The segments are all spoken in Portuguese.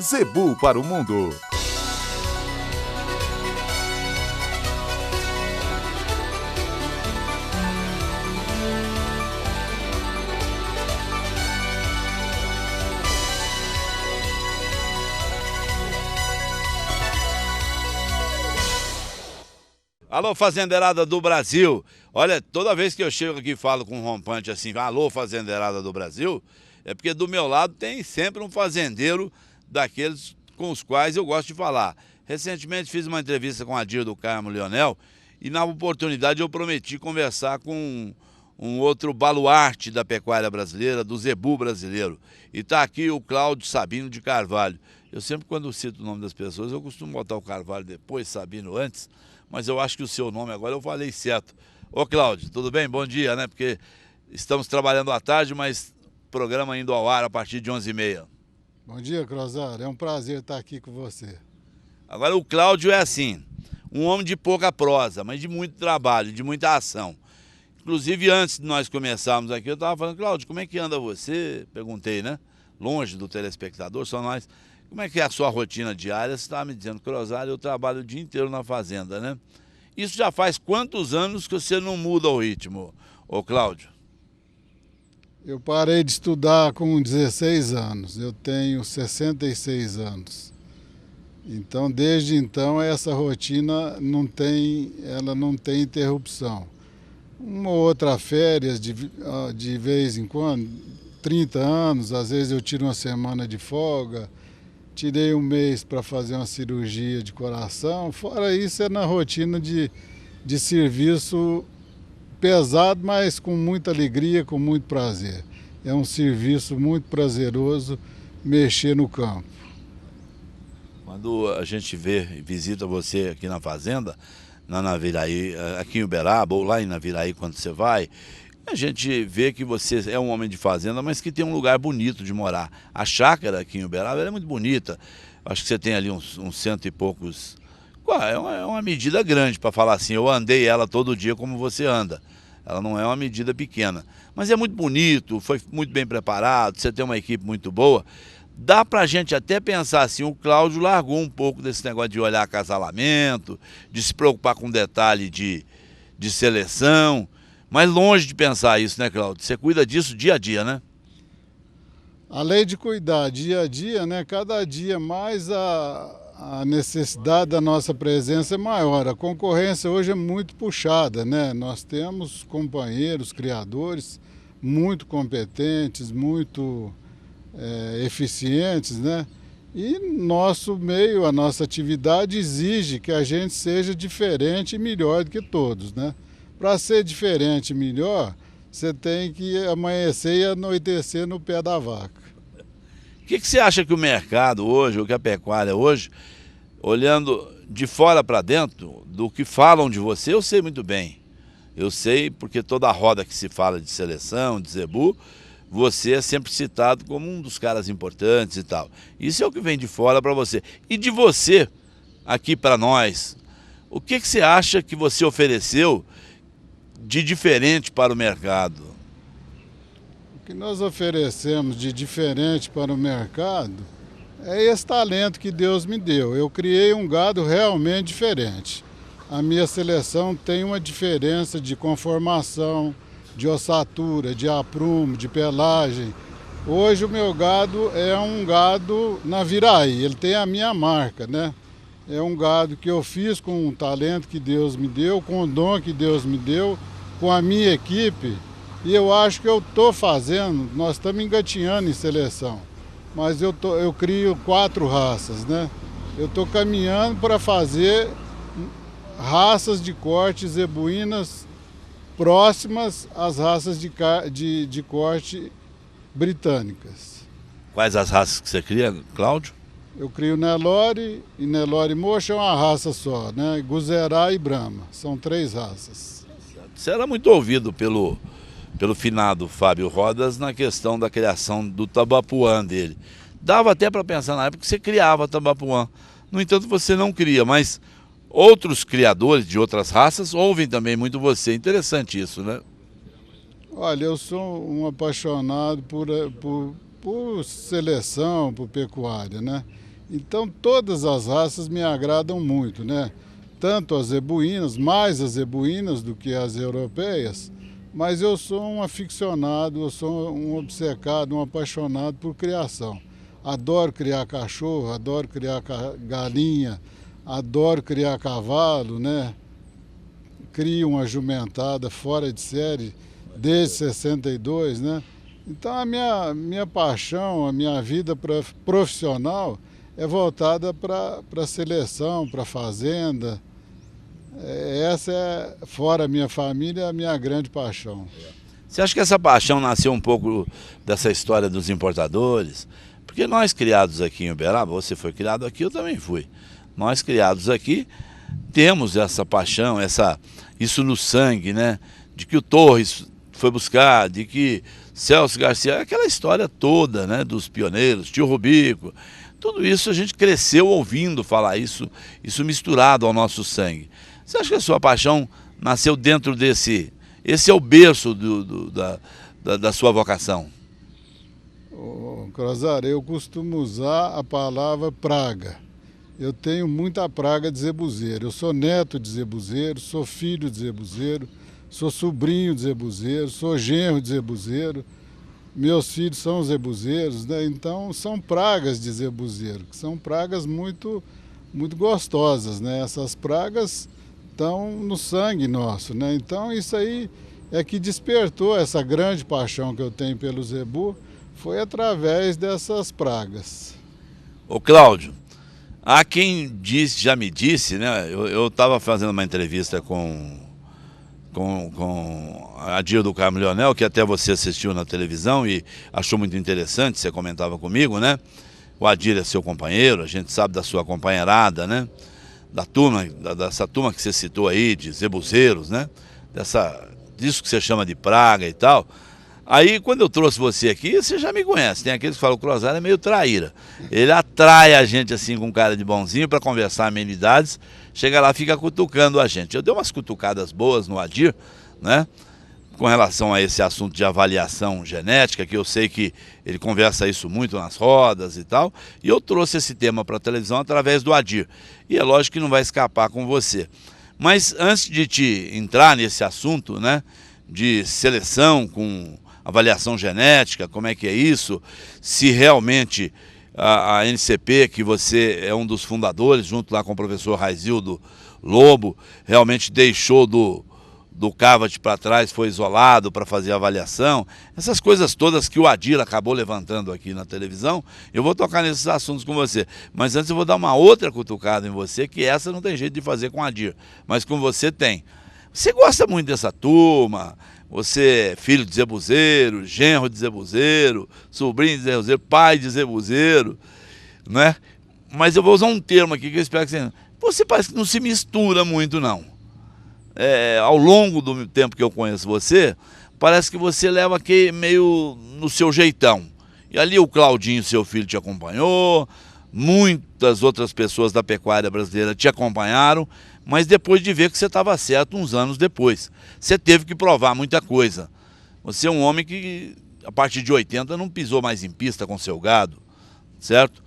Zebu para o mundo. Alô, fazendeirada do Brasil. Olha, toda vez que eu chego aqui e falo com um rompante assim, alô, fazendeirada do Brasil, é porque do meu lado tem sempre um fazendeiro daqueles com os quais eu gosto de falar. Recentemente fiz uma entrevista com a Dir do Carmo Leonel e na oportunidade eu prometi conversar com um outro baluarte da pecuária brasileira, do zebu brasileiro. E está aqui o Cláudio Sabino de Carvalho. Eu sempre, quando cito o nome das pessoas, eu costumo botar o Carvalho depois, Sabino antes, mas eu acho que o seu nome agora eu falei certo. Ô Cláudio, tudo bem? Bom dia, né? Porque estamos trabalhando à tarde, mas programa indo ao ar a partir de 11h30. Bom dia, Crozar. É um prazer estar aqui com você. Agora o Cláudio é assim, um homem de pouca prosa, mas de muito trabalho, de muita ação. Inclusive, antes de nós começarmos aqui, eu estava falando, Cláudio, como é que anda você? Perguntei, né? Longe do telespectador, só nós. Como é que é a sua rotina diária? Você estava me dizendo, Crozar, eu trabalho o dia inteiro na fazenda, né? Isso já faz quantos anos que você não muda o ritmo, ô Cláudio? Eu parei de estudar com 16 anos, eu tenho 66 anos. Então, desde então, essa rotina não tem interrupção. Uma ou outra férias de vez em quando, 30 anos, às vezes eu tiro uma semana de folga, tirei um mês para fazer uma cirurgia de coração. Fora isso, é na rotina de serviço pesado, mas com muita alegria, com muito prazer. É um serviço muito prazeroso mexer no campo. Quando a gente visita você aqui na fazenda, na Naviraí, aqui em Uberaba, ou lá em Naviraí, quando você vai, a gente vê que você é um homem de fazenda, mas que tem um lugar bonito de morar. A chácara aqui em Uberaba é muito bonita. Acho que você tem ali uns cento e poucos. É uma medida grande para falar assim. Eu andei ela todo dia como você anda. Ela não é uma medida pequena. Mas é muito bonito, foi muito bem preparado, você tem uma equipe muito boa. Dá para a gente até pensar assim, o Cláudio largou um pouco desse negócio de olhar acasalamento, de se preocupar com detalhe de seleção. Mas longe de pensar isso, né, Cláudio? Você cuida disso dia a dia, né? Além de cuidar dia a dia, né, cada dia mais a necessidade da nossa presença é maior. A concorrência hoje é muito puxada, né? Nós temos companheiros, criadores muito competentes, muito eficientes, né? E nosso meio, a nossa atividade exige que a gente seja diferente e melhor do que todos, né? Para ser diferente e melhor, você tem que amanhecer e anoitecer no pé da vaca. O que você acha que o mercado hoje, ou que a pecuária hoje, olhando de fora para dentro, do que falam de você, eu sei muito bem. Eu sei porque toda a roda que se fala de seleção, de zebu, você é sempre citado como um dos caras importantes e tal. Isso é o que vem de fora para você. E de você, aqui para nós, o que você acha que você ofereceu de diferente para o mercado? O que nós oferecemos de diferente para o mercado é esse talento que Deus me deu. Eu criei um gado realmente diferente. A minha seleção tem uma diferença de conformação, de ossatura, de aprumo, de pelagem. Hoje o meu gado é um gado Naviraí, ele tem a minha marca, né? É um gado que eu fiz com o talento que Deus me deu, com o dom que Deus me deu, com a minha equipe. E eu acho que eu estou fazendo, nós estamos engatinhando em seleção, mas eu crio 4 raças, né? Eu estou caminhando para fazer raças de corte zebuínas próximas às raças de corte britânicas. Quais as raças que você cria, Cláudio? Eu crio Nelore e Nelore Mocha é uma raça só, né? Guzerá e Brahma, são 3 raças. Você era muito ouvido pelo finado Fábio Rodas na questão da criação do tabapuã dele. Dava até para pensar na época que você criava tabapuã. No entanto, você não cria, mas outros criadores de outras raças ouvem também muito você. Interessante isso, né? Olha, eu sou um apaixonado por por seleção, por pecuária, né? Então todas as raças me agradam muito, né? Tanto as zebuínas, mais as zebuínas do que as europeias, mas eu sou um aficionado, eu sou um obcecado, um apaixonado por criação. Adoro criar cachorro, adoro criar galinha, adoro criar cavalo, né? Crio uma jumentada fora de série desde 62, né? Então a minha paixão, a minha vida profissional é voltada para a seleção, para a fazenda. Essa é, fora a minha família, a minha grande paixão. Você acha que essa paixão nasceu um pouco dessa história dos importadores? Porque nós criados aqui em Uberaba, você foi criado aqui, eu também fui. Nós criados aqui temos essa paixão, isso no sangue, né? De que o Torres foi buscar, de que Celso Garcia, aquela história toda, né? Dos pioneiros, Tio Rubico, tudo isso a gente cresceu ouvindo falar isso misturado ao nosso sangue. Você acha que a sua paixão nasceu dentro desse... Esse é o berço da sua vocação? Crozar, eu costumo usar a palavra praga. Eu tenho muita praga de zebuzeiro. Eu sou neto de zebuzeiro, sou filho de zebuzeiro, sou sobrinho de zebuzeiro, sou genro de zebuzeiro. Meus filhos são zebuzeiros, né? Então são pragas de zebuzeiro, que são pragas muito, muito gostosas, né? Essas pragas estão no sangue nosso, né? Então isso aí é que despertou essa grande paixão que eu tenho pelo zebu, foi através dessas pragas. Ô Cláudio, há quem já me disse, né? Eu estava fazendo uma entrevista com a Adir do Carmo Leonel, que até você assistiu na televisão e achou muito interessante, você comentava comigo, né? O Adir é seu companheiro, a gente sabe da sua companheirada, né? Da turma, dessa turma que você citou aí, de zebuzeiros, né? Disso que você chama de praga e tal. Aí, quando eu trouxe você aqui, você já me conhece. Tem aqueles que falam que o Crozar é meio traíra. Ele atrai a gente assim com cara de bonzinho para conversar amenidades. Chega lá, fica cutucando a gente. Eu dei umas cutucadas boas no Adir, né? Com relação a esse assunto de avaliação genética, que eu sei que ele conversa isso muito nas rodas e tal. E eu trouxe esse tema para a televisão através do Adir. E é lógico que não vai escapar com você. Mas antes de te entrar nesse assunto, né? De seleção com avaliação genética, como é que é isso, se realmente a NCP, que você é um dos fundadores, junto lá com o professor Raizildo Lobo, realmente deixou do CAVAT para trás, foi isolado para fazer a avaliação, essas coisas todas que o Adir acabou levantando aqui na televisão, eu vou tocar nesses assuntos com você. Mas antes eu vou dar uma outra cutucada em você, que essa não tem jeito de fazer com o Adir, mas com você tem. Você gosta muito dessa turma, você é filho de zebuzeiro, genro de zebuzeiro, sobrinho de zebuzeiro, pai de zebuzeiro, né? Mas eu vou usar um termo aqui que eu espero que você parece que não se mistura muito, não. Ao longo do tempo que eu conheço você, parece que você leva aqui meio no seu jeitão. E ali o Claudinho, seu filho, te acompanhou, muitas outras pessoas da pecuária brasileira te acompanharam, mas depois de ver que você estava certo uns anos depois. Você teve que provar muita coisa. Você é um homem que, a partir de 80, não pisou mais em pista com seu gado, certo?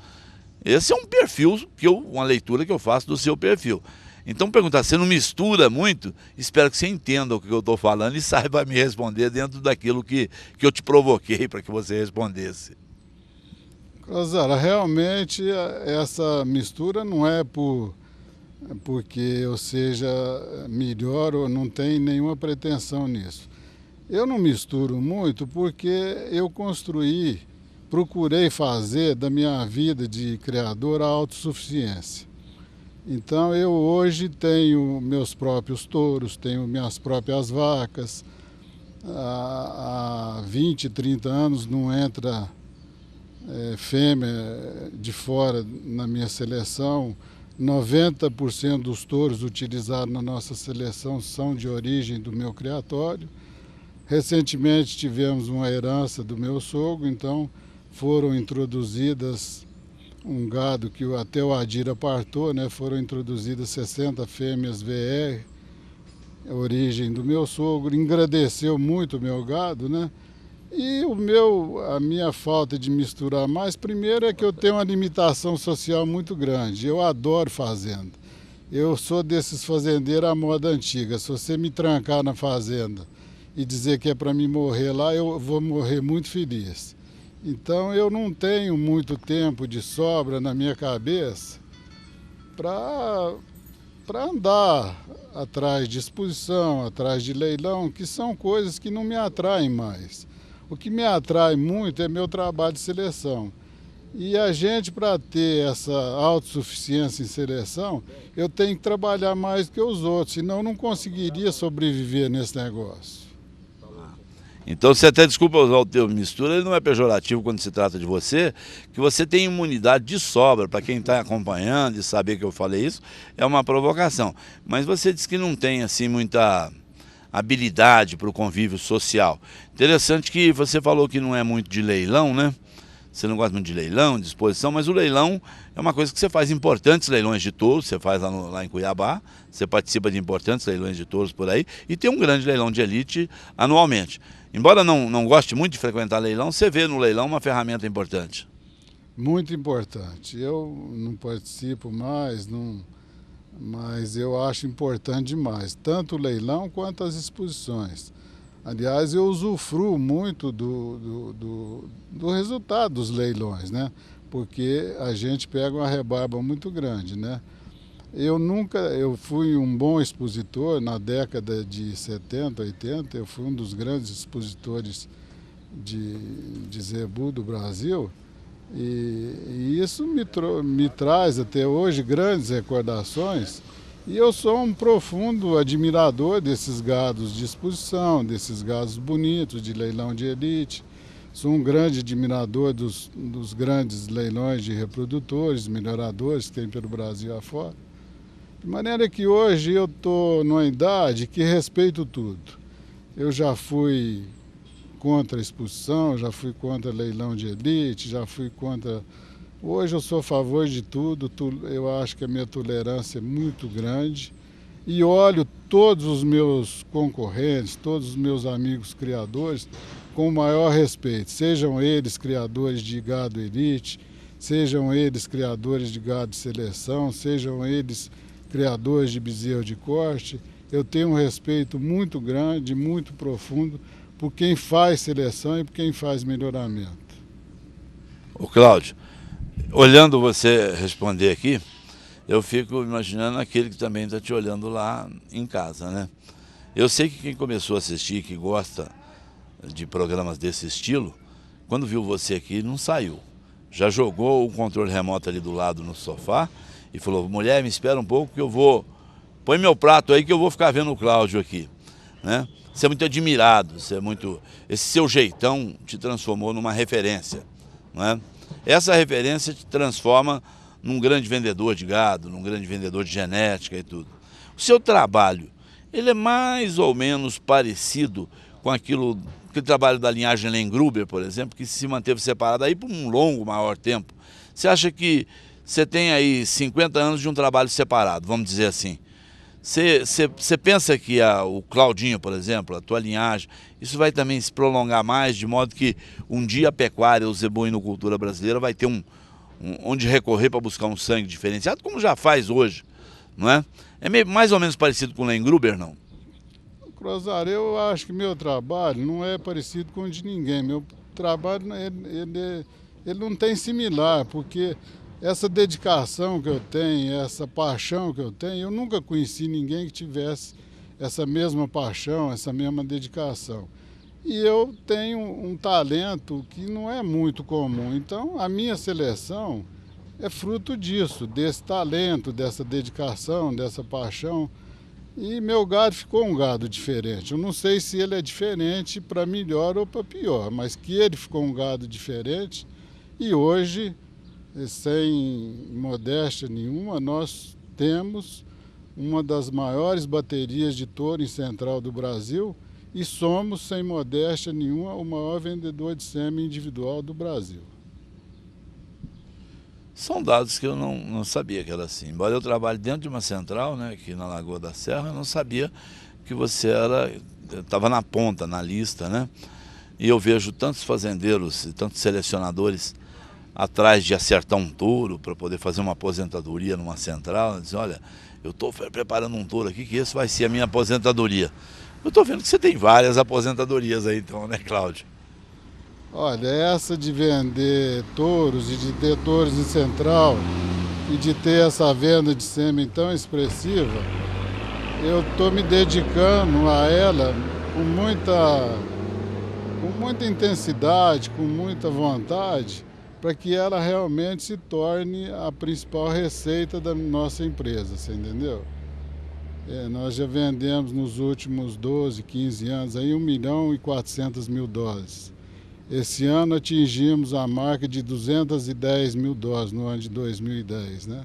Esse é um perfil, uma leitura que eu faço do seu perfil. Então, perguntar, você não mistura muito? Espero que você entenda o que eu estou falando e saiba me responder dentro daquilo que eu te provoquei para que você respondesse. Crozara, realmente essa mistura não é porque eu seja melhor ou não tem nenhuma pretensão nisso. Eu não misturo muito porque eu procurei fazer da minha vida de criador a autossuficiência. Então eu hoje tenho meus próprios touros, tenho minhas próprias vacas. Há 20, 30 anos não entra fêmea de fora na minha seleção. 90% dos touros utilizados na nossa seleção são de origem do meu criatório. Recentemente tivemos uma herança do meu sogro, então foram introduzidas um gado que até o Adir apartou, né? Foram introduzidas 60 fêmeas VR, origem do meu sogro, engrandeceu muito o meu gado, né? E a minha falta de misturar mais, primeiro é que eu tenho uma limitação social muito grande. Eu adoro fazenda. Eu sou desses fazendeiros à moda antiga. Se você me trancar na fazenda e dizer que é para mim morrer lá, eu vou morrer muito feliz. Então eu não tenho muito tempo de sobra na minha cabeça para andar atrás de exposição, atrás de leilão, que são coisas que não me atraem mais. O que me atrai muito é meu trabalho de seleção. E a gente, para ter essa autossuficiência em seleção, eu tenho que trabalhar mais do que os outros, senão eu não conseguiria sobreviver nesse negócio. Então você até, desculpa usar o termo mistura, ele não é pejorativo quando se trata de você, que você tem imunidade de sobra. Para quem está acompanhando e saber que eu falei isso, é uma provocação. Mas você diz que não tem assim muita habilidade para o convívio social. Interessante que você falou que não é muito de leilão, né? Você não gosta muito de leilão, de exposição, mas o leilão é uma coisa que você faz importantes leilões de touros, você faz lá em Cuiabá, você participa de importantes leilões de touros por aí, e tem um grande leilão de elite anualmente. Embora não goste muito de frequentar leilão, você vê no leilão uma ferramenta importante. Muito importante. Eu não participo mais, mas eu acho importante demais, tanto o leilão quanto as exposições. Aliás, eu usufruo muito do resultado dos leilões, né? Porque a gente pega uma rebarba muito grande, né? Eu fui um bom expositor na década de 70, 80, eu fui um dos grandes expositores de zebu do Brasil, e isso me traz até hoje grandes recordações. E eu sou um profundo admirador desses gados de exposição, desses gados bonitos, de leilão de elite. Sou um grande admirador dos grandes leilões de reprodutores, melhoradores que tem pelo Brasil afora. De maneira que hoje eu estou numa idade que respeito tudo. Eu já fui contra a exposição, já fui contra leilão de elite, já fui contra... Hoje eu sou a favor de tudo, eu acho que a minha tolerância é muito grande e olho todos os meus concorrentes, todos os meus amigos criadores com o maior respeito, sejam eles criadores de gado elite, sejam eles criadores de gado de seleção, sejam eles criadores de bezerro de corte. Eu tenho um respeito muito grande, muito profundo por quem faz seleção e por quem faz melhoramento. Ô Cláudio, olhando você responder aqui, eu fico imaginando aquele que também está te olhando lá em casa, né? Eu sei que quem começou a assistir, que gosta de programas desse estilo, quando viu você aqui, não saiu. Já jogou o controle remoto ali do lado no sofá e falou: mulher, me espera um pouco que eu vou... Põe meu prato aí que eu vou ficar vendo o Cláudio aqui, né? Você é muito admirado, esse seu jeitão te transformou numa referência, não é? Essa referência te transforma num grande vendedor de gado, num grande vendedor de genética e tudo. O seu trabalho, ele é mais ou menos parecido com aquele trabalho da linhagem Lengruber, por exemplo, que se manteve separado aí por um maior tempo. Você acha que você tem aí 50 anos de um trabalho separado, vamos dizer assim. Você pensa que o Claudinho, por exemplo, a tua linhagem, isso vai também se prolongar mais, de modo que um dia a pecuária, o zebuinocultura brasileira vai ter onde recorrer para buscar um sangue diferenciado, como já faz hoje, não é? É mais ou menos parecido com o Lengruber, não? Cruzar, eu acho que meu trabalho não é parecido com o de ninguém. Meu trabalho ele não tem similar, porque essa dedicação que eu tenho, essa paixão que eu tenho, eu nunca conheci ninguém que tivesse essa mesma paixão, essa mesma dedicação. E eu tenho um talento que não é muito comum. Então, a minha seleção é fruto disso, desse talento, dessa dedicação, dessa paixão. E meu gado ficou um gado diferente. Eu não sei se ele é diferente para melhor ou para pior, mas que ele ficou um gado diferente. E hoje, sem modéstia nenhuma, nós temos uma das maiores baterias de touro em Central do Brasil e somos, sem modéstia nenhuma, o maior vendedor de sêmen individual do Brasil. São dados que eu não sabia que era assim. Embora eu trabalhe dentro de uma central, né, aqui na Lagoa da Serra, eu não sabia que você estava na ponta, na lista, né? E eu vejo tantos fazendeiros e tantos selecionadores atrás de acertar um touro para poder fazer uma aposentadoria numa central. Dizem, olha, eu estou preparando um touro aqui que esse vai ser a minha aposentadoria. Eu estou vendo que você tem várias aposentadorias aí então, né, Cláudio? Olha, essa de vender touros e de ter touros em central e de ter essa venda de sêmen tão expressiva, eu estou me dedicando a ela com muita intensidade, com muita vontade, para que ela realmente se torne a principal receita da nossa empresa, você entendeu? Nós já vendemos nos últimos 12, 15 anos aí 1.400.000 doses. Esse ano atingimos a marca de 210.000 doses no ano de 2010, né?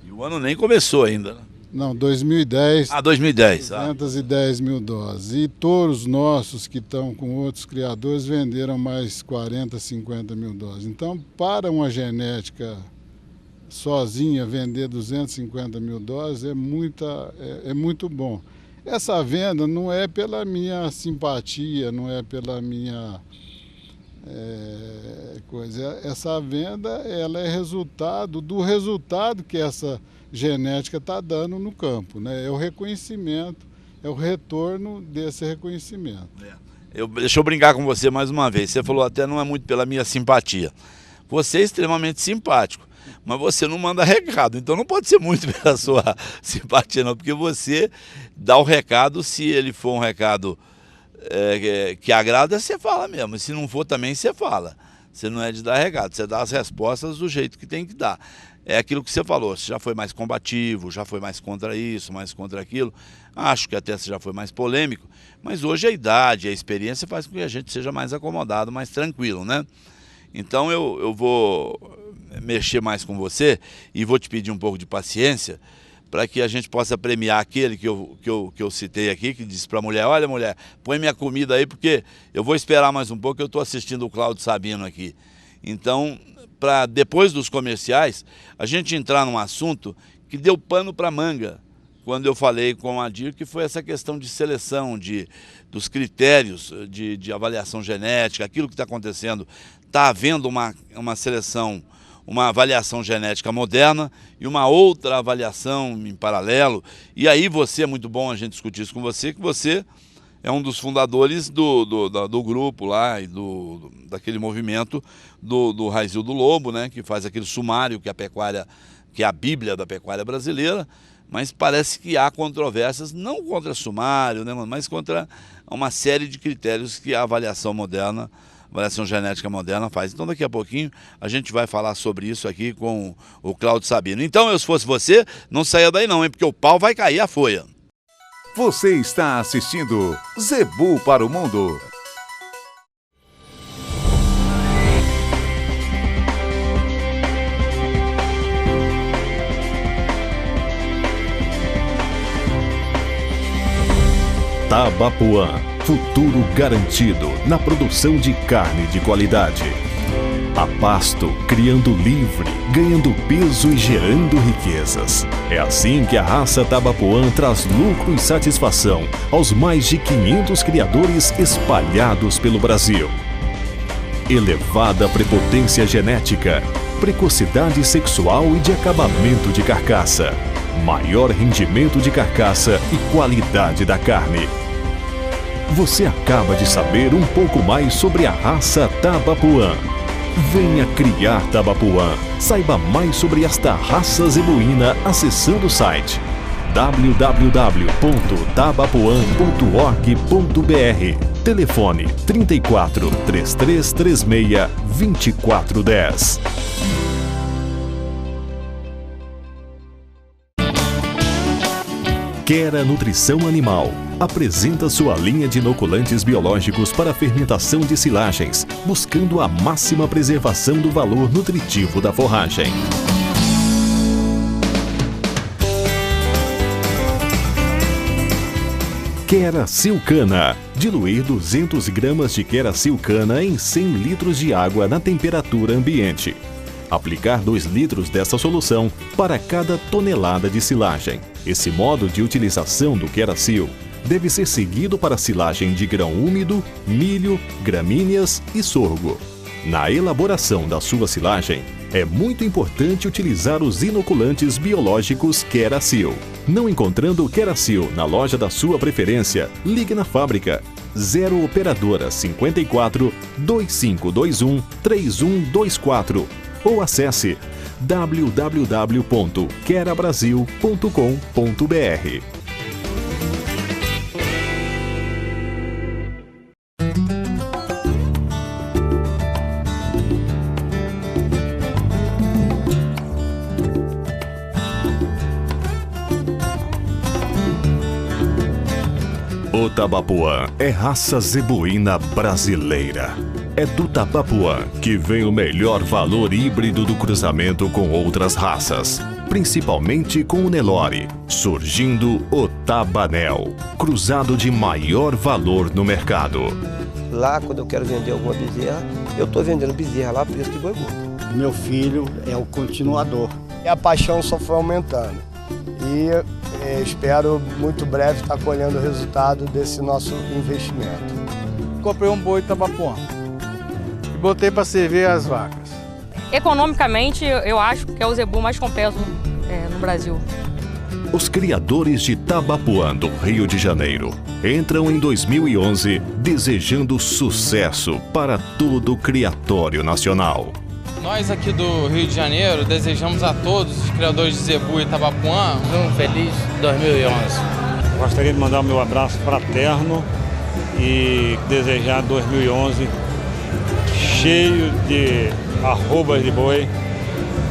E o ano nem começou ainda, né? Não, 2010. 2010. 210.000 doses. E touros nossos que estão com outros criadores venderam mais 40, 50.000 doses. Então, para uma genética sozinha vender 250.000 doses é muito bom. Essa venda não é pela minha simpatia, não é pela minha coisa. Essa venda ela é resultado do resultado que essa genética está dando no campo, né? É o reconhecimento, é o retorno desse reconhecimento. Deixa eu brincar com você mais uma vez. Você falou até não é muito pela minha simpatia. Você é extremamente simpático, mas você não manda recado. Então não pode ser muito pela sua simpatia não, porque você dá o recado, se ele for um recado que agrada, você fala mesmo. E se não for também, você fala. Você não é de dar recado, você dá as respostas do jeito que tem que dar. É aquilo que você falou, você já foi mais combativo, já foi mais contra isso, mais contra aquilo. Acho que até você já foi mais polêmico, mas hoje a idade, a experiência faz com que a gente seja mais acomodado, mais tranquilo, né? Então eu vou mexer mais com você e vou te pedir um pouco de paciência para que a gente possa premiar aquele que eu citei aqui, que disse para a mulher, olha mulher, põe minha comida aí porque eu vou esperar mais um pouco, eu estou assistindo o Cláudio Sabino aqui. Então, para depois dos comerciais, a gente entrar num assunto que deu pano para manga, quando eu falei com a Dir, que foi essa questão de seleção, dos critérios de avaliação genética, aquilo que está acontecendo. Está havendo uma seleção, uma avaliação genética moderna e uma outra avaliação em paralelo. E aí é muito bom a gente discutir isso com você, que você é um dos fundadores do grupo lá e daquele movimento do Raizildo Lobo, né, que faz aquele sumário que é a Bíblia da pecuária brasileira, mas parece que há controvérsias, não contra sumário, né, mas contra uma série de critérios que a avaliação genética moderna faz. Então daqui a pouquinho a gente vai falar sobre isso aqui com o Cláudio Sabino. Então, se fosse você, não saia daí não, hein, porque o pau vai cair a folha. Você está assistindo Zebu para o Mundo. Tabapuã, futuro garantido na produção de carne de qualidade. A pasto, criando livre, ganhando peso e gerando riquezas. É assim que a raça Tabapuã traz lucro e satisfação aos mais de 500 criadores espalhados pelo Brasil. Elevada prepotência genética, precocidade sexual e de acabamento de carcaça. Maior rendimento de carcaça e qualidade da carne. Você acaba de saber um pouco mais sobre a raça Tabapuã. Venha criar Tabapuã. Saiba mais sobre esta raça zebuína acessando o site www.tabapuã.org.br. Telefone 34 3336 2410. Quera Nutrição Animal apresenta sua linha de inoculantes biológicos para fermentação de silagens, buscando a máxima preservação do valor nutritivo da forragem. Quera Silcana. Diluir 200 gramas de Quera Silcana em 100 litros de água na temperatura ambiente. Aplicar 2 litros dessa solução para cada tonelada de silagem. Esse modo de utilização do QueraSil deve ser seguido para silagem de grão úmido, milho, gramíneas e sorgo. Na elaboração da sua silagem, é muito importante utilizar os inoculantes biológicos Keracil. Não encontrando o Keracil na loja da sua preferência, ligue na fábrica 0 Operadora 54 2521 3124 ou acesse www.querabrasil.com.br. O Tabapuã é raça zebuína brasileira. É do Tabapuã que vem o melhor valor híbrido do cruzamento com outras raças, principalmente com o Nelore, surgindo o Tabanel, cruzado de maior valor no mercado. Lá, quando eu quero vender alguma bezerra, eu estou vendendo bezerra lá a preço de boi gordo. Meu filho é o continuador. E a paixão só foi aumentando. E espero muito breve estar colhendo o resultado desse nosso investimento. Comprei um boi Tabapuã e botei para servir as vacas. Economicamente, eu acho que é o zebu mais completo no Brasil. Os criadores de Tabapuã do Rio de Janeiro entram em 2011 desejando sucesso para todo o criatório nacional. Nós aqui do Rio de Janeiro desejamos a todos os criadores de zebu e Tabapuã um feliz 2011. Gostaria de mandar o meu abraço fraterno e desejar 2011 cheio de arrobas de boi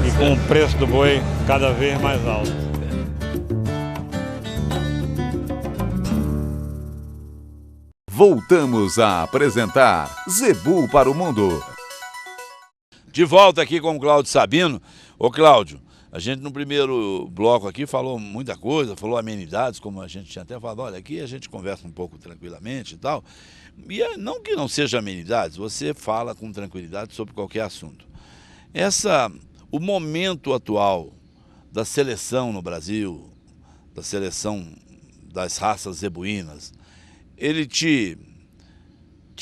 e com o preço do boi cada vez mais alto. Voltamos a apresentar Zebu para o Mundo. De volta aqui com o Cláudio Sabino. Ô Cláudio, a gente no primeiro bloco aqui falou muita coisa, falou amenidades, como a gente tinha até falado, olha, aqui a gente conversa um pouco tranquilamente e tal. E não que não seja amenidades, você fala com tranquilidade sobre qualquer assunto. O momento atual da seleção no Brasil, da seleção das raças zebuínas, ele te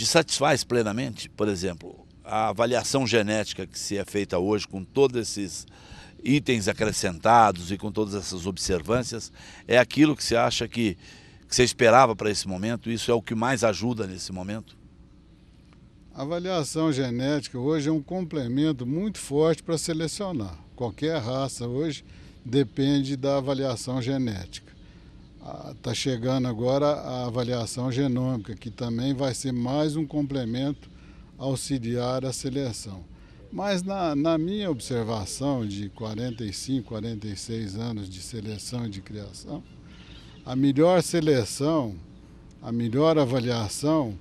satisfaz plenamente? Por exemplo, a avaliação genética que se é feita hoje com todos esses itens acrescentados e com todas essas observâncias, é aquilo que você acha que você esperava para esse momento? Isso é o que mais ajuda nesse momento? A avaliação genética hoje é um complemento muito forte para selecionar. Qualquer raça hoje depende da avaliação genética. Está chegando agora a avaliação genômica, que também vai ser mais um complemento auxiliar a seleção. Mas na minha observação de 45, 46 anos de seleção e de criação, a melhor seleção, a melhor avaliação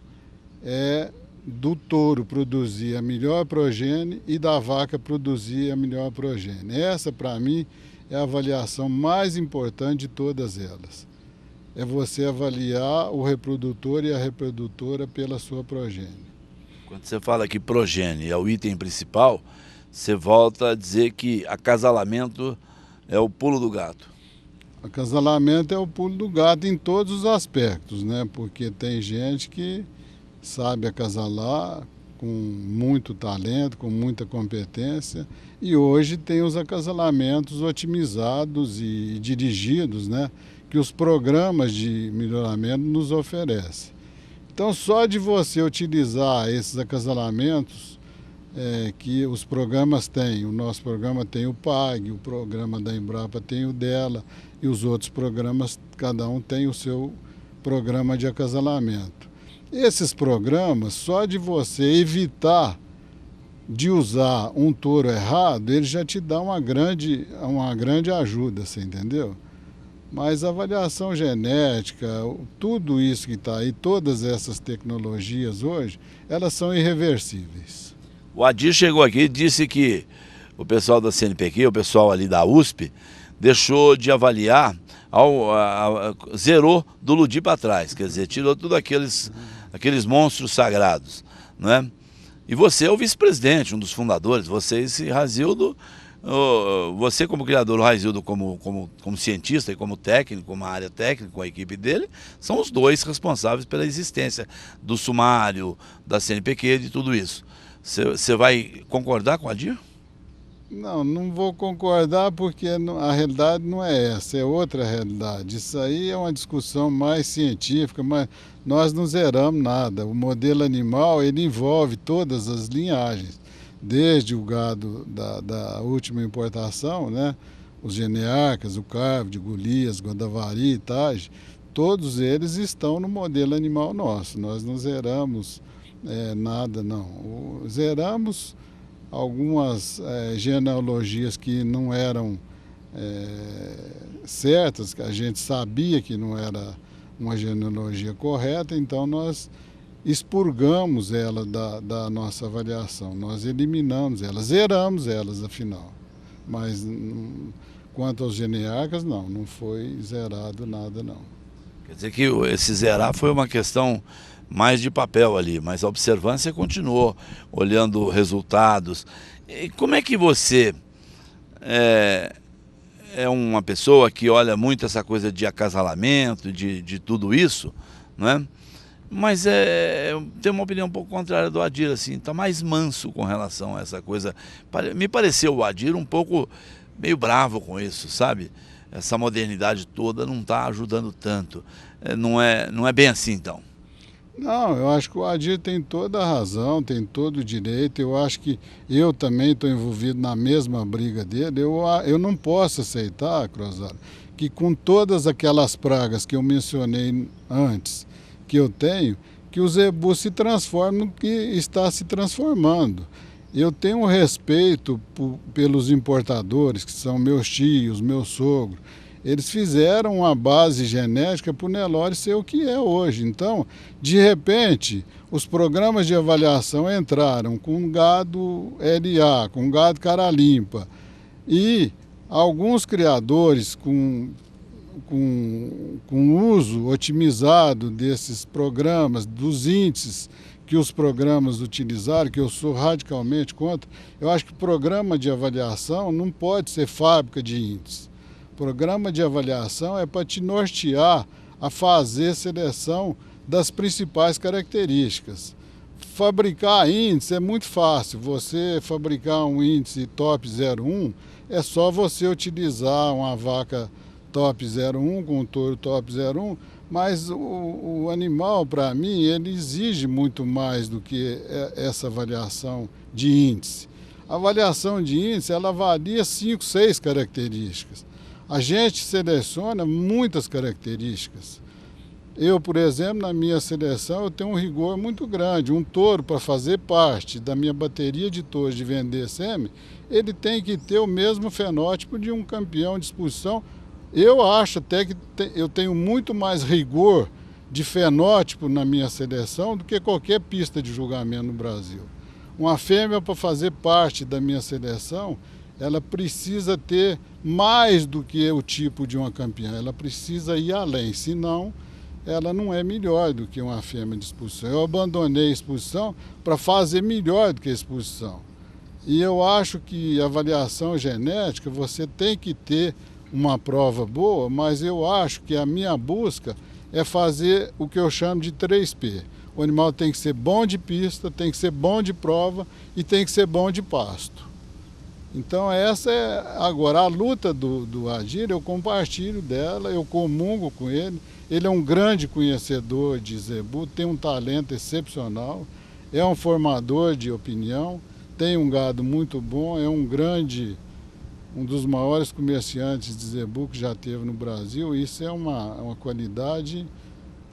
é do touro produzir a melhor progênie e da vaca produzir a melhor progênie. Essa, para mim, é a avaliação mais importante de todas elas. É você avaliar o reprodutor e a reprodutora pela sua progênie. Quando você fala que progênie é o item principal, você volta a dizer que acasalamento é o pulo do gato. Acasalamento é o pulo do gato em todos os aspectos, né? Porque tem gente que sabe acasalar com muito talento, com muita competência, e hoje tem os acasalamentos otimizados e dirigidos, né? Que os programas de melhoramento nos oferecem. Então, só de você utilizar esses acasalamentos que os programas têm, o nosso programa tem o PAG, o programa da Embrapa tem o dela, e os outros programas, cada um tem o seu programa de acasalamento. Esses programas, só de você evitar de usar um touro errado, ele já te dá uma grande ajuda, você entendeu? Mas a avaliação genética, tudo isso que está aí, todas essas tecnologias hoje, elas são irreversíveis. O Adir chegou aqui e disse que o pessoal da CNPq, o pessoal ali da USP, deixou de avaliar, zerou do Ludi para trás, quer dizer, tirou tudo aqueles monstros sagrados, né? E você é o vice-presidente, um dos fundadores, você e esse Razildo, Você como criador, o Raizildo como cientista e como técnico, como área técnica, com a equipe dele, são os dois responsáveis pela existência do sumário, da CNPq, de tudo isso. Você vai concordar com o Adir? Não, não vou concordar porque a realidade não é essa, é outra realidade. Isso aí é uma discussão mais científica, mas nós não zeramos nada. O modelo animal, ele envolve todas as linhagens, desde o gado da última importação, né? Os genearcas, o carvo, de Golias, Godavari e Tage, todos eles estão no modelo animal nosso. Nós não zeramos nada, não. Zeramos algumas genealogias que não eram certas, que a gente sabia que não era uma genealogia correta, então nós expurgamos ela da nossa avaliação, nós eliminamos elas, zeramos elas afinal. Mas quanto aos genearcas, não foi zerado nada, não. Quer dizer que esse zerar foi uma questão mais de papel ali, mas a observância continuou, olhando resultados. E como é que você é uma pessoa que olha muito essa coisa de acasalamento, de tudo isso, né? Mas tem uma opinião um pouco contrária do Adir, assim, está mais manso com relação a essa coisa. Me pareceu o Adir um pouco meio bravo com isso, sabe? Essa modernidade toda não está ajudando tanto. Não é bem assim, então. Não, eu acho que o Adir tem toda a razão, tem todo o direito. Eu acho que eu também estou envolvido na mesma briga dele. Eu não posso aceitar, Cruzado, que com todas aquelas pragas que eu mencionei antes, que eu tenho, que o zebu se transforme no que está se transformando. Eu tenho um respeito pelos importadores, que são meus tios, meu sogro. Eles fizeram uma base genética para o Nelore ser o que é hoje. Então, de repente, os programas de avaliação entraram com gado LA, com gado cara limpa. E alguns criadores com uso otimizado desses programas, dos índices que os programas utilizaram, que eu sou radicalmente contra, eu acho que o programa de avaliação não pode ser fábrica de índices. Programa de avaliação é para te nortear a fazer seleção das principais características. Fabricar índice é muito fácil. Você fabricar um índice top 01 é só você utilizar uma vaca top 01 com um touro top 01, mas o animal, para mim, ele exige muito mais do que essa avaliação de índice. A avaliação de índice, ela avalia 5, 6 características. A gente seleciona muitas características. Eu, por exemplo, na minha seleção, eu tenho um rigor muito grande. Um touro, para fazer parte da minha bateria de touros de vender sêmen, ele tem que ter o mesmo fenótipo de um campeão de exposição. Eu acho até que eu tenho muito mais rigor de fenótipo na minha seleção do que qualquer pista de julgamento no Brasil. Uma fêmea, para fazer parte da minha seleção, ela precisa ter mais do que o tipo de uma campeã, ela precisa ir além, senão ela não é melhor do que uma fêmea de exposição. Eu abandonei a exposição para fazer melhor do que a exposição. E eu acho que a avaliação genética, você tem que ter uma prova boa, mas eu acho que a minha busca é fazer o que eu chamo de 3P. O animal tem que ser bom de pista, tem que ser bom de prova e tem que ser bom de pasto. Então essa é agora a luta do Adir, eu compartilho dela, eu comungo com ele. Ele é um grande conhecedor de zebu, tem um talento excepcional, é um formador de opinião, tem um gado muito bom, é um dos maiores comerciantes de zebu que já teve no Brasil. Isso é uma qualidade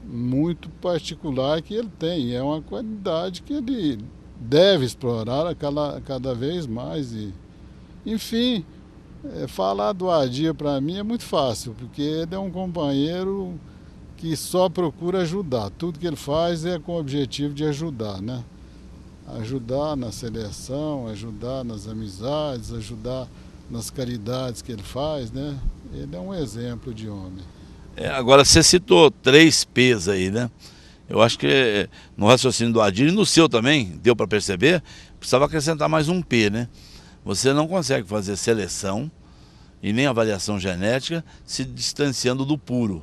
muito particular que ele tem, é uma qualidade que ele deve explorar cada vez mais. Enfim, falar do Adir para mim é muito fácil, porque ele é um companheiro que só procura ajudar. Tudo que ele faz é com o objetivo de ajudar, né? Ajudar na seleção, ajudar nas amizades, ajudar nas caridades que ele faz, né? Ele é um exemplo de homem. Agora, você citou 3 P's aí, né? Eu acho que no raciocínio do Adir e no seu também, deu para perceber, precisava acrescentar mais um P, né? Você não consegue fazer seleção e nem avaliação genética se distanciando do puro.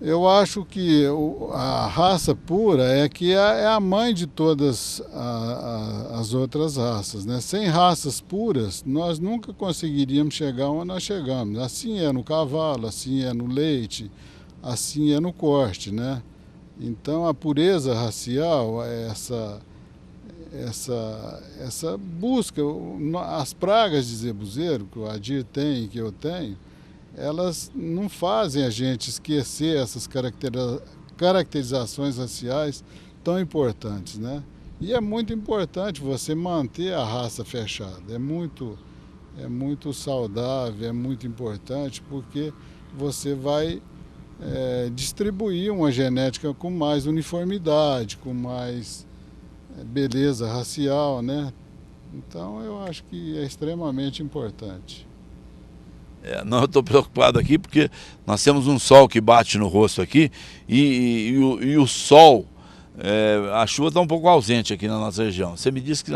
Eu acho que a raça pura é que é a mãe de todas as outras raças, né? Sem raças puras, nós nunca conseguiríamos chegar onde nós chegamos. Assim é no cavalo, assim é no leite, assim é no corte, né? Então a pureza racial é essa busca. As pragas de zebuzeiro que o Adir tem e que eu tenho, elas não fazem a gente esquecer essas caracterizações raciais tão importantes, né? E é muito importante você manter a raça fechada. É muito saudável, é muito importante, porque você vai distribuir uma genética com mais uniformidade, com mais beleza racial, né? Então eu acho que é extremamente importante. Não, eu estou preocupado aqui porque nós temos um sol que bate no rosto aqui e o sol, a chuva está um pouco ausente aqui na nossa região. Você me disse que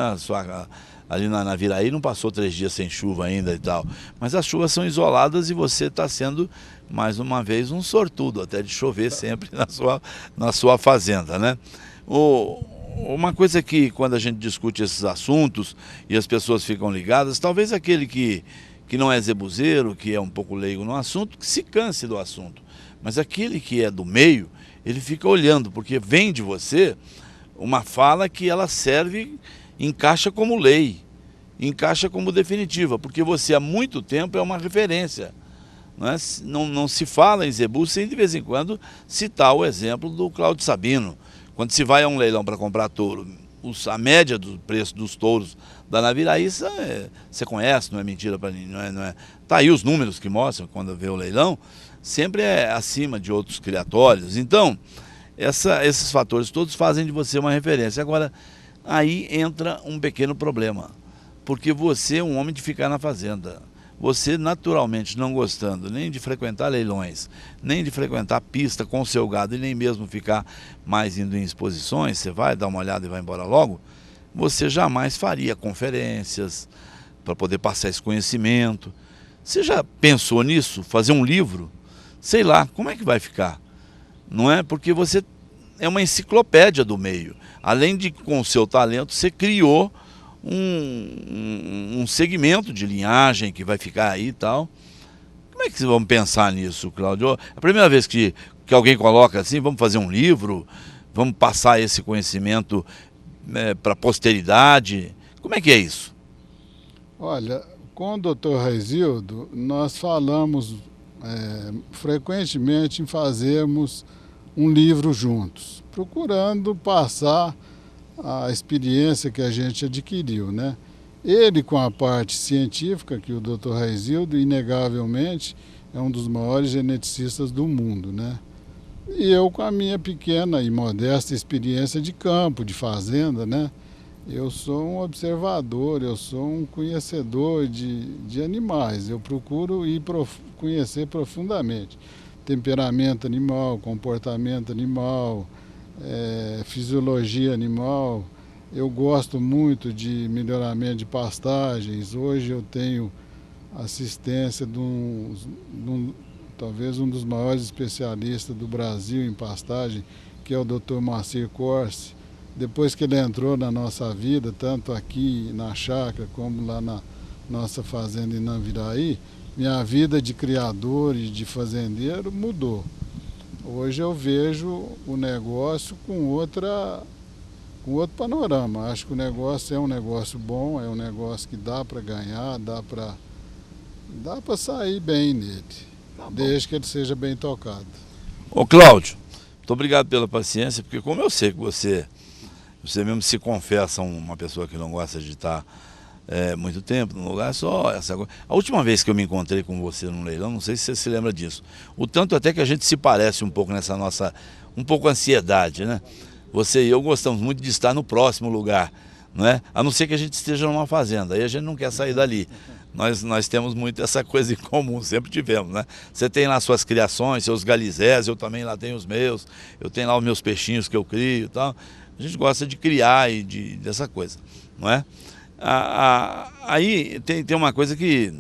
ali na Viraí não passou 3 dias sem chuva ainda e tal, mas as chuvas são isoladas e você está sendo, mais uma vez, um sortudo até de chover sempre na sua fazenda, né? Uma coisa que quando a gente discute esses assuntos e as pessoas ficam ligadas, talvez aquele que não é zebuzeiro, que é um pouco leigo no assunto, que se canse do assunto. Mas aquele que é do meio, ele fica olhando, porque vem de você uma fala que ela encaixa como lei, encaixa como definitiva, porque você há muito tempo é uma referência. Não se fala em zebu sem de vez em quando citar o exemplo do Cláudio Sabino. Quando se vai a um leilão para comprar touro, a média do preço dos touros da Naviraí, você conhece, não é mentira para ninguém, não é. Tá aí os números que mostram quando vê o leilão, sempre é acima de outros criatórios. Então, esses fatores todos fazem de você uma referência. Agora, aí entra um pequeno problema, porque você é um homem de ficar na fazenda. Você, naturalmente, não gostando nem de frequentar leilões, nem de frequentar pista com o seu gado e nem mesmo ficar mais indo em exposições, você vai dar uma olhada e vai embora logo, você jamais faria conferências para poder passar esse conhecimento. Você já pensou nisso? Fazer um livro? Sei lá, como é que vai ficar? Não é? Porque você é uma enciclopédia do meio. Além de, com o seu talento, você criou um segmento de linhagem que vai ficar aí e tal. Como é que vocês vão pensar nisso, Cláudio? É a primeira vez que alguém coloca assim, vamos fazer um livro, vamos passar esse conhecimento para a posteridade. Como é que é isso? Olha, com o Dr. Raizildo, nós falamos frequentemente em fazermos um livro juntos, procurando passar a experiência que a gente adquiriu, né? Ele com a parte científica, que o Dr. Raizildo, inegavelmente, é um dos maiores geneticistas do mundo, né? E eu com a minha pequena e modesta experiência de campo, de fazenda, né? Eu sou um observador, eu sou um conhecedor de animais, eu procuro conhecer profundamente temperamento animal, comportamento animal, fisiologia animal. Eu gosto muito de melhoramento de pastagens. Hoje eu tenho assistência de talvez um dos maiores especialistas do Brasil em pastagem, que é o Dr. Moacir Corse. Depois que ele entrou na nossa vida, tanto aqui na chácara como lá na nossa fazenda em Naviraí, minha vida de criador e de fazendeiro mudou. Hoje eu vejo o negócio com outro panorama. Acho que o negócio é um negócio bom, é um negócio que dá para ganhar, dá para sair bem nele, desde que ele seja bem tocado. Ô Cláudio, muito obrigado pela paciência, porque como eu sei que você mesmo se confessa uma pessoa que não gosta de estar muito tempo no lugar, só essa coisa. A última vez que eu me encontrei com você num leilão, não sei se você se lembra disso, o tanto até que a gente se parece um pouco nessa nossa, um pouco ansiedade, né? Você e eu gostamos muito de estar no próximo lugar, não é? A não ser que a gente esteja numa fazenda, aí a gente não quer sair dali. Nós temos muito essa coisa em comum, sempre tivemos, né? Você tem lá suas criações, seus galizés, eu também lá tenho os meus, eu tenho lá os meus peixinhos que eu crio e tal. A gente gosta de criar e dessa coisa. não é? Aí tem uma coisa que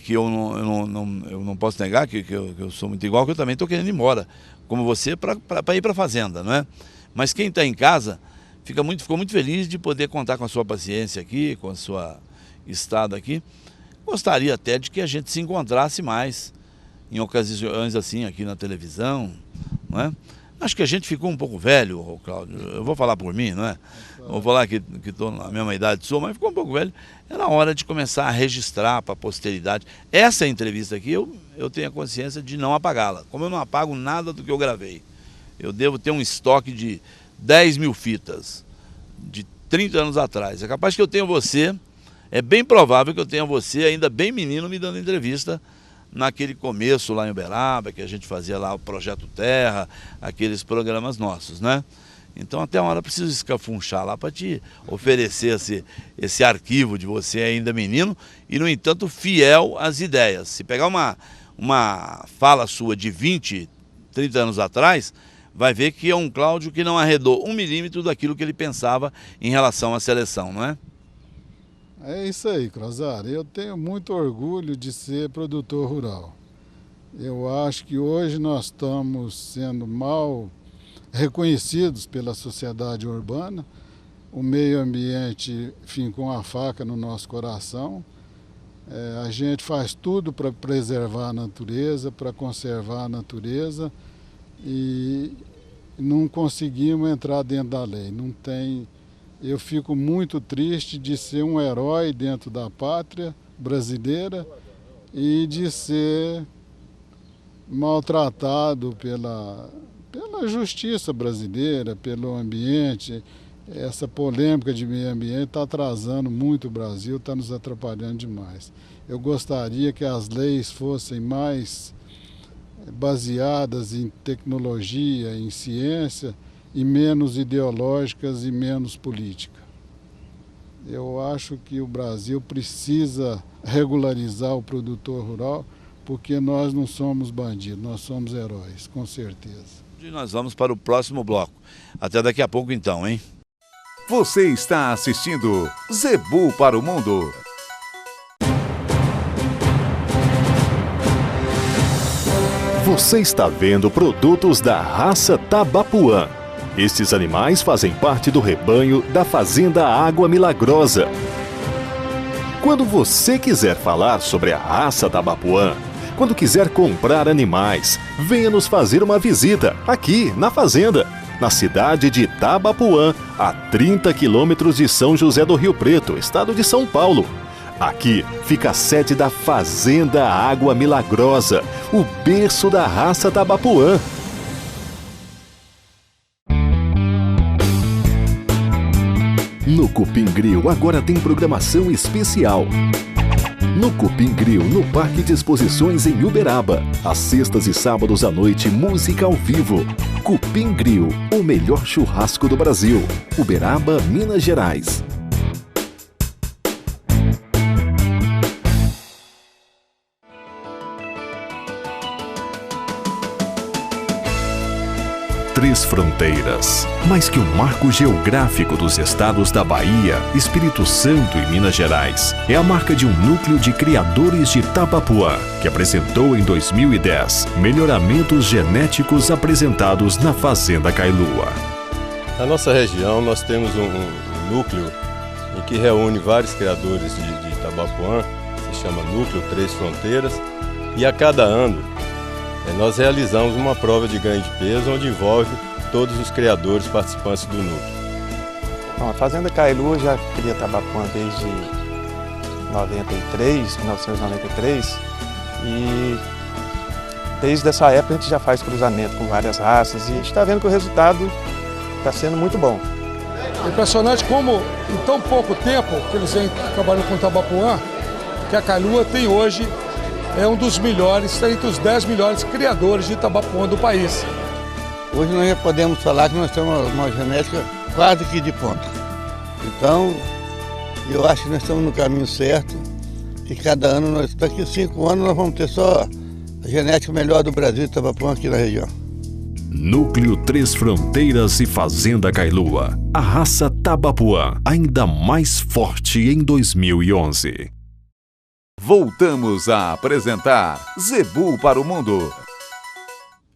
eu não posso negar, que eu sou muito igual, que eu também estou querendo ir embora, como você, para ir para a fazenda, não é? Mas quem está em casa ficou muito feliz de poder contar com a sua paciência aqui, com a sua estado aqui. Gostaria até de que a gente se encontrasse mais em ocasiões assim aqui na televisão, não é? Acho que a gente ficou um pouco velho, Cláudio, eu vou falar por mim, não é? Vou falar que estou na mesma idade sua, mas ficou um pouco velho. Era hora de começar a registrar para a posteridade. Essa entrevista aqui, eu tenho a consciência de não apagá-la. Como eu não apago nada do que eu gravei. Eu devo ter um estoque de 10 mil fitas de 30 anos atrás. É capaz que eu tenha você, é bem provável que eu tenha você ainda bem menino me dando entrevista naquele começo lá em Uberaba, que a gente fazia lá o Projeto Terra, aqueles programas nossos, né? Então até uma hora eu preciso escafunchar lá para te oferecer esse arquivo de você ainda menino e, no entanto, fiel às ideias. Se pegar uma fala sua de 20, 30 anos atrás, vai ver que é um Cláudio que não arredou 1 milímetro daquilo que ele pensava em relação à seleção, não é? É isso aí, Crozar. Eu tenho muito orgulho de ser produtor rural. Eu acho que hoje nós estamos sendo mal reconhecidos pela sociedade urbana. O meio ambiente fincou a faca no nosso coração. A gente faz tudo para preservar a natureza, para conservar a natureza e não conseguimos entrar dentro da lei. Não tem... Eu fico muito triste de ser um herói dentro da pátria brasileira e de ser maltratado pela justiça brasileira, pelo ambiente. Essa polêmica de meio ambiente está atrasando muito o Brasil, está nos atrapalhando demais. Eu gostaria que as leis fossem mais baseadas em tecnologia, em ciência, e menos ideológicas e menos política. Eu acho que o Brasil precisa regularizar o produtor rural, porque nós não somos bandidos, nós somos heróis, com certeza. E nós vamos para o próximo bloco. Até daqui a pouco então, hein? Você está assistindo Zebu para o Mundo. Você está vendo produtos da raça Tabapuã. Estes animais fazem parte do rebanho da Fazenda Água Milagrosa. Quando você quiser falar sobre a raça Tabapuã, quando quiser comprar animais, venha nos fazer uma visita aqui na fazenda, na cidade de Tabapuã, a 30 quilômetros de São José do Rio Preto, estado de São Paulo. Aqui fica a sede da Fazenda Água Milagrosa, o berço da raça Tabapuã. No Cupim Grill agora tem programação especial. No Cupim Grill, no Parque de Exposições em Uberaba. Às sextas e sábados à noite, música ao vivo. Cupim Grill, o melhor churrasco do Brasil. Uberaba, Minas Gerais. Três Fronteiras, mais que um marco geográfico dos estados da Bahia, Espírito Santo e Minas Gerais, é a marca de um núcleo de criadores de Tabapuã, que apresentou em 2010 melhoramentos genéticos apresentados na Fazenda Kailua. Na nossa região nós temos um núcleo em que reúne vários criadores de Tabapuã, se chama Núcleo Três Fronteiras, e a cada ano nós realizamos uma prova de ganho de peso onde envolve todos os criadores participantes do núcleo. Bom, a Fazenda Kailua já cria Tabapuã desde 1993, e desde essa época a gente já faz cruzamento com várias raças e a gente está vendo que o resultado está sendo muito bom. É impressionante como em tão pouco tempo que eles vêm trabalhando com Tabapuã, que a Kailua tem hoje é um dos melhores, está entre os 10 melhores criadores de Tabapuã do país. Hoje nós já podemos falar que nós temos uma genética quase que de ponta. Então, eu acho que nós estamos no caminho certo e cada ano, daqui a 5 anos, nós vamos ter só a genética melhor do Brasil de Tabapuã aqui na região. Núcleo Três Fronteiras e Fazenda Kailua, a raça Tabapuã, ainda mais forte em 2011. Voltamos a apresentar Zebu para o Mundo.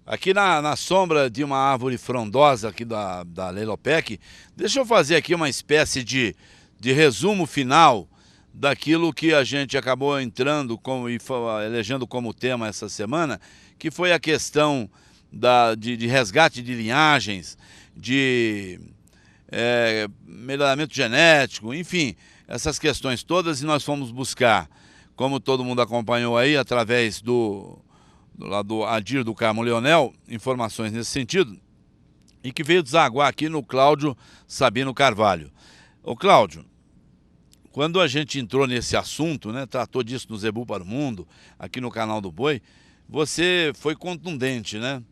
Aqui na sombra de uma árvore frondosa aqui da Leilopec, deixa eu fazer aqui uma espécie de resumo final daquilo que a gente acabou entrando elegendo como tema essa semana, que foi a questão de resgate de linhagens, de melhoramento genético, enfim, essas questões todas, e nós fomos buscar, como todo mundo acompanhou aí, através do Adir do Carmo Leonel, informações nesse sentido, e que veio desaguar aqui no Cláudio Sabino Carvalho. Ô Cláudio, quando a gente entrou nesse assunto, né, tratou disso no Zebu para o Mundo, aqui no canal do Boi, você foi contundente, né?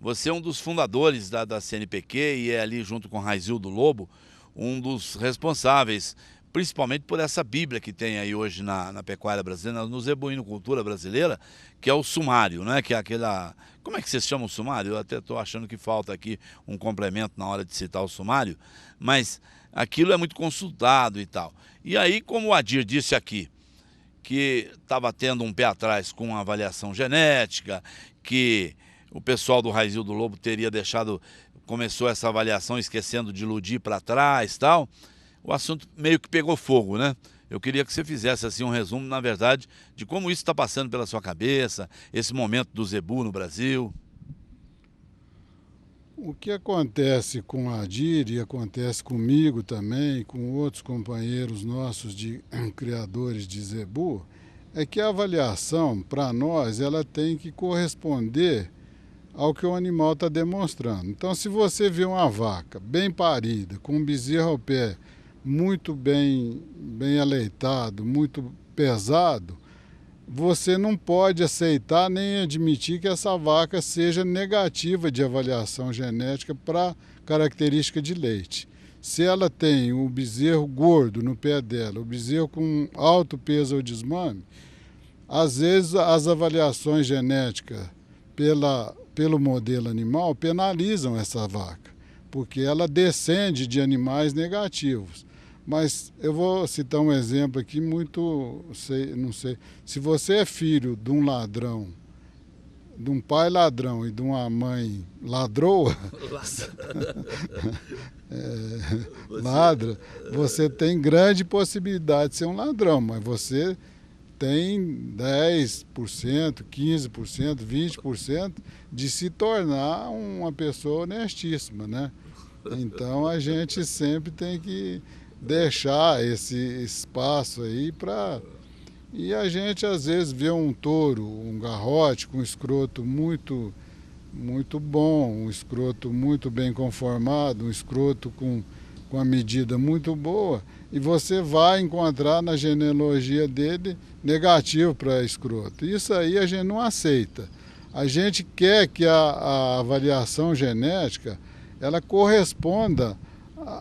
Você é um dos fundadores da CNPq e é ali, junto com Raizildo Lobo, um dos responsáveis, principalmente por essa bíblia que tem aí hoje na pecuária brasileira, no zebuinocultura brasileira, que é o sumário, né? Que é aquela... Como é que vocês chamam o sumário? Eu até estou achando que falta aqui um complemento na hora de citar o sumário, mas aquilo é muito consultado e tal. E aí, como o Adir disse aqui, que estava tendo um pé atrás com a avaliação genética, que o pessoal do Raizildo Lobo teria começou essa avaliação esquecendo de iludir para trás e tal, o assunto meio que pegou fogo, né? Eu queria que você fizesse assim um resumo, na verdade, de como isso está passando pela sua cabeça, esse momento do zebu no Brasil. O que acontece com a Adir e acontece comigo também, com outros companheiros nossos de criadores de zebu, é que a avaliação, para nós, ela tem que corresponder ao que o animal está demonstrando. Então, se você vê uma vaca bem parida, com um bezerro ao pé muito bem aleitado, muito pesado, você não pode aceitar nem admitir que essa vaca seja negativa de avaliação genética para característica de leite. Se ela tem o bezerro gordo no pé dela, o bezerro com alto peso ou desmame, às vezes as avaliações genéticas pelo modelo animal penalizam essa vaca, porque ela descende de animais negativos. Mas eu vou citar um exemplo aqui não sei. Se você é filho de um ladrão, de um pai ladrão e de uma mãe ladroa, ladra, você tem grande possibilidade de ser um ladrão, mas você tem 10%, 15%, 20% de se tornar uma pessoa honestíssima, né? Então a gente sempre tem que deixar esse espaço aí para... E a gente às vezes vê um touro, um garrote com um escroto muito bom, um escroto muito bem conformado, um escroto com a medida muito boa, e você vai encontrar na genealogia dele negativo para escroto. Isso aí a gente não aceita. A gente quer que a avaliação genética ela corresponda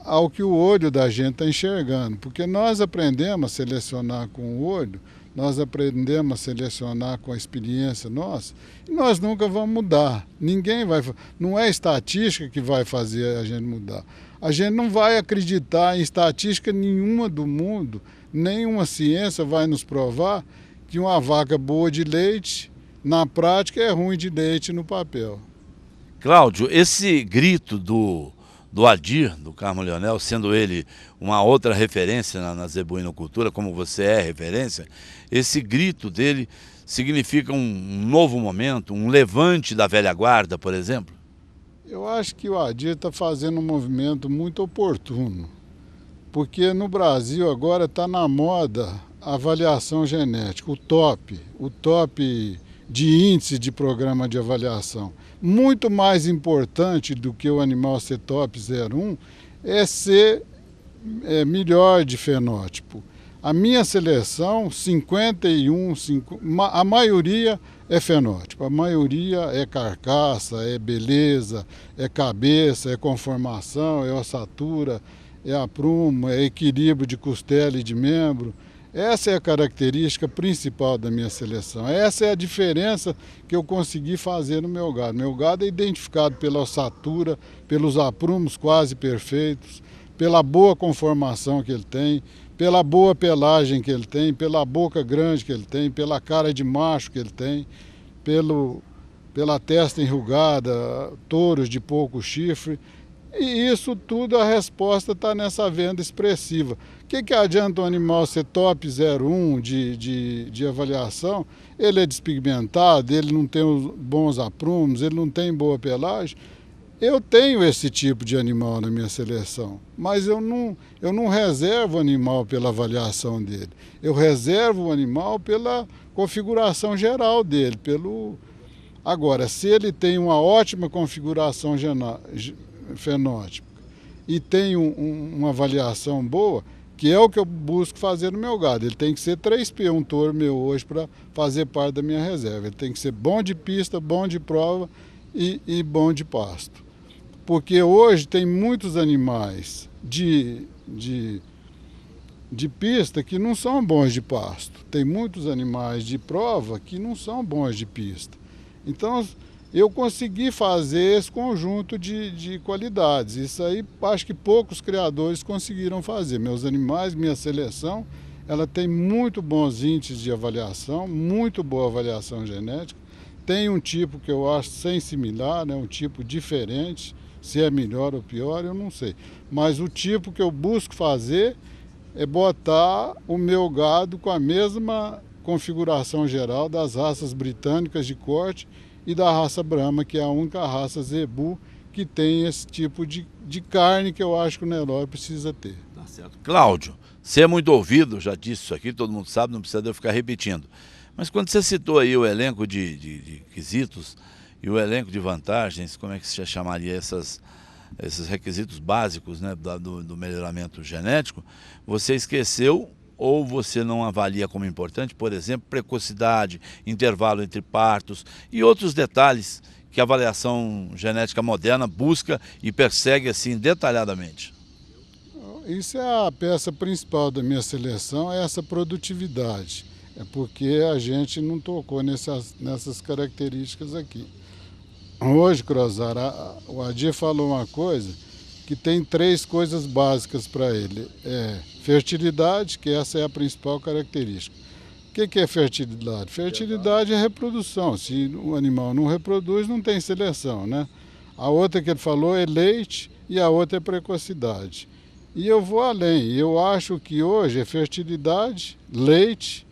ao que o olho da gente está enxergando, porque nós aprendemos a selecionar com o olho, nós aprendemos a selecionar com a experiência nossa, e nós nunca vamos mudar. Ninguém vai, não é estatística que vai fazer a gente mudar. A gente não vai acreditar em estatística nenhuma do mundo, nenhuma ciência vai nos provar que uma vaca boa de leite, na prática, é ruim de leite no papel. Cláudio, esse grito do Adir, do Carmo Leonel, sendo ele uma outra referência na zebuinocultura, como você é referência, esse grito dele significa um novo momento, um levante da velha guarda, por exemplo? Eu acho que o Adir está fazendo um movimento muito oportuno, porque no Brasil agora está na moda a avaliação genética, o top de índice de programa de avaliação. Muito mais importante do que o animal ser top 01 é ser melhor de fenótipo. A minha seleção, 51, a maioria é fenótipo, a maioria é carcaça, é beleza, é cabeça, é conformação, é ossatura, é aprumo, é equilíbrio de costela e de membro. Essa é a característica principal da minha seleção. Essa é a diferença que eu consegui fazer no meu gado. Meu gado é identificado pela ossatura, pelos aprumos quase perfeitos, pela boa conformação que ele tem, pela boa pelagem que ele tem, pela boca grande que ele tem, pela cara de macho que ele tem, pela testa enrugada, touros de pouco chifre. E isso tudo, a resposta está nessa venda expressiva. O que adianta um animal ser top 01 de avaliação? Ele é despigmentado, ele não tem os bons aprumos, ele não tem boa pelagem. Eu tenho esse tipo de animal na minha seleção, mas eu não reservo o animal pela avaliação dele. Eu reservo o animal pela configuração geral dele. Agora, se ele tem uma ótima configuração fenótipa e tem uma avaliação boa, que é o que eu busco fazer no meu gado. Ele tem que ser 3P, um touro meu hoje, para fazer parte da minha reserva. Ele tem que ser bom de pista, bom de prova e bom de pasto. Porque hoje tem muitos animais de pista que não são bons de pasto. Tem muitos animais de prova que não são bons de pista. Então, eu consegui fazer esse conjunto de qualidades. Isso aí, acho que poucos criadores conseguiram fazer. Meus animais, minha seleção, ela tem muito bons índices de avaliação, muito boa avaliação genética. Tem um tipo que eu acho sem similar, né, um tipo diferente. Se é melhor ou pior, eu não sei. Mas o tipo que eu busco fazer é botar o meu gado com a mesma configuração geral das raças britânicas de corte e da raça Brahma, que é a única raça zebu que tem esse tipo de carne que eu acho que o Nelore precisa ter. Tá certo. Cláudio, você é muito ouvido, já disse isso aqui, todo mundo sabe, não precisa de eu ficar repetindo. Mas quando você citou aí o elenco de quesitos e o elenco de vantagens, como é que você chamaria esses requisitos básicos, né, do melhoramento genético, você esqueceu ou você não avalia como importante, por exemplo, precocidade, intervalo entre partos e outros detalhes que a avaliação genética moderna busca e persegue assim detalhadamente? Isso é a peça principal da minha seleção, é essa produtividade. É porque a gente não tocou nessas características aqui. Hoje, Crozara, o Adir falou uma coisa que tem 3 coisas básicas para ele. É fertilidade, que essa é a principal característica. O que é fertilidade? Fertilidade é reprodução. Se o animal não reproduz, não tem seleção, né? A outra que ele falou é leite e a outra é precocidade. E eu vou além. Eu acho que hoje é fertilidade, leite,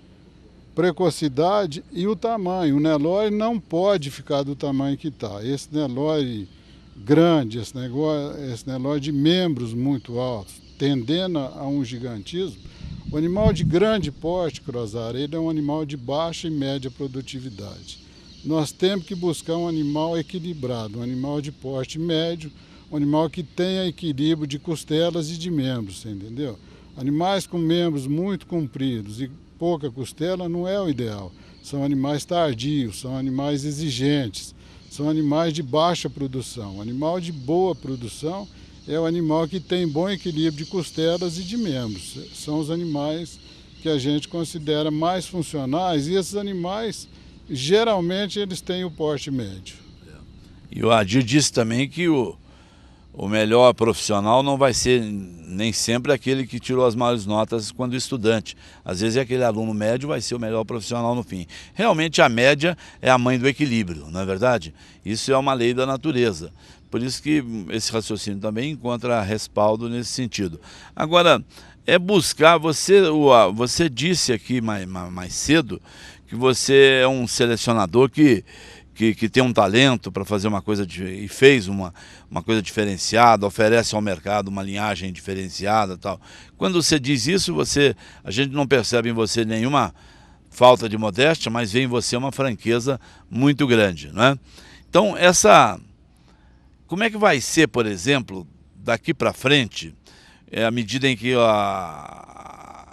precocidade e o tamanho. O Nelore não pode ficar do tamanho que está. Esse Nelore grande, esse Nelore de membros muito altos, tendendo a um gigantismo, o animal de grande porte, Crozara, ele é um animal de baixa e média produtividade. Nós temos que buscar um animal equilibrado, um animal de porte médio, um animal que tenha equilíbrio de costelas e de membros, você entendeu? Animais com membros muito compridos e pouca costela não é o ideal. São animais tardios, são animais exigentes, são animais de baixa produção. O animal de boa produção é o animal que tem bom equilíbrio de costelas e de membros. São os animais que a gente considera mais funcionais e esses animais, geralmente, eles têm o porte médio. E o Adir disse também que o melhor profissional não vai ser nem sempre aquele que tirou as maiores notas quando estudante. Às vezes aquele aluno médio vai ser o melhor profissional no fim. Realmente a média é a mãe do equilíbrio, não é verdade? Isso é uma lei da natureza. Por isso que esse raciocínio também encontra respaldo nesse sentido. Agora, é buscar, você disse aqui mais cedo que você é um selecionador que tem um talento para fazer uma coisa e fez uma coisa diferenciada, oferece ao mercado uma linhagem diferenciada e tal. Quando você diz isso, a gente não percebe em você nenhuma falta de modéstia, mas vê em você uma franqueza muito grande, não é? Então, como é que vai ser, por exemplo, daqui para frente, à medida em que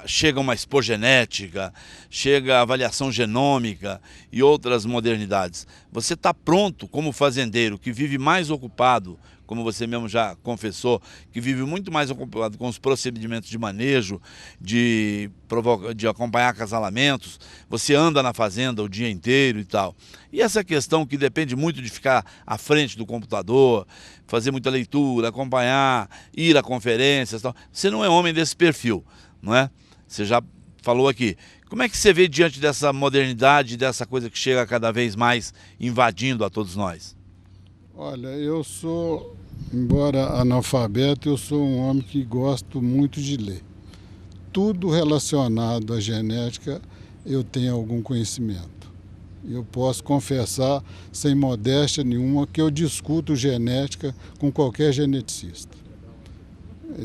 chega uma esporgenética, chega a avaliação genômica e outras modernidades. Você está pronto como fazendeiro que vive mais ocupado, como você mesmo já confessou, que vive muito mais ocupado com os procedimentos de manejo, de acompanhar acasalamentos, você anda na fazenda o dia inteiro e tal. E essa questão que depende muito de ficar à frente do computador, fazer muita leitura, acompanhar, ir a conferências e tal. Você não é homem desse perfil, não é? Você já falou aqui. Como é que você vê diante dessa modernidade, dessa coisa que chega cada vez mais invadindo a todos nós? Olha, eu sou, embora analfabeto, eu sou um homem que gosto muito de ler. Tudo relacionado à genética eu tenho algum conhecimento. Eu posso confessar, sem modéstia nenhuma, que eu discuto genética com qualquer geneticista.